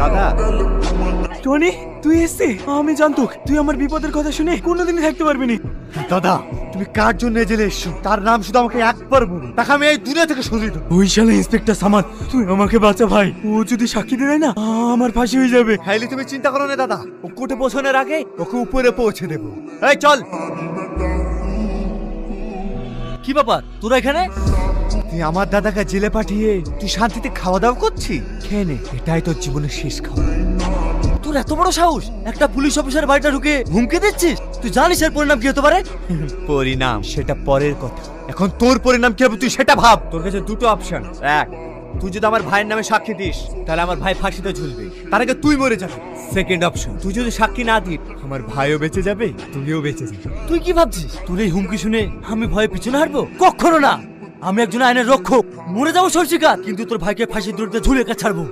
দাদা, টনি, তুই এসছিস? আমি জানতুক তুই আমার বিপদের কথা শুনে কোনোদিনই থাকতে পারবি না। দাদা তুমি কার জন্য জেলে এসছো? তার নাম শুধু আমাকে একবার বলুন, তাকে আমি এই দুনিয়া থেকে সরিয়ে দেবো। ওই শালা ইন্সপেক্টর সামাদ, তুই আমাকে বাঁচা ভাই। ও যদি সাক্ষী দিয়ে দেয় না, আমার ফাঁসি হয়ে যাবে। খাইলে তুমি চিন্তা করো না দাদা, ও কোর্টে পৌঁছানোর আগে ওকে উপরে পৌঁছে দেবো। এই চল। কি ব্যাপার তোরা এখানে? তুই আমার দাদাকে জেলে পাঠিয়ে তুই শান্তিতে খাওয়া দাওয়া করছিস? খেয়ে নে, এটাই তোর জীবনের শেষ খাওয়া। তোর এত বড় সাহস, একটা পুলিশ অফিসার বাড়িটা ঢুকে হুমকি দিচ্ছিস? তুই জানিস এর পরিণাম কি হতে পারে? পরিণাম সেটা পরের কথা, এখন তোর পরিণাম কি হবে তুই সেটা ভাব। তোর কাছে দুটো অপশন, এক, তুই যদি আমার ভাইয়ের নামে সাক্ষী দিস তাহলে আমার ভাই ফাঁসিতে ঝুলবে, তার আগে তুই মরে যাবি। সেকেন্ড অপশন, তুই যদি সাক্ষী না দিস আমার ভাইও বেঁচে যাবে, তুমিও বেঁচে যাবে। তুই কি ভাবছিস তোর এই হুমকি শুনে আমি ভয়ে পিছনে হাঁটবো? কখনো না। আমি একজন আইনের রক্ষক, মরে যাবো সরষিকার, কিন্তু তোর ভাইকে ফাঁসির দড়িতে ঝুলে ছাড়বো।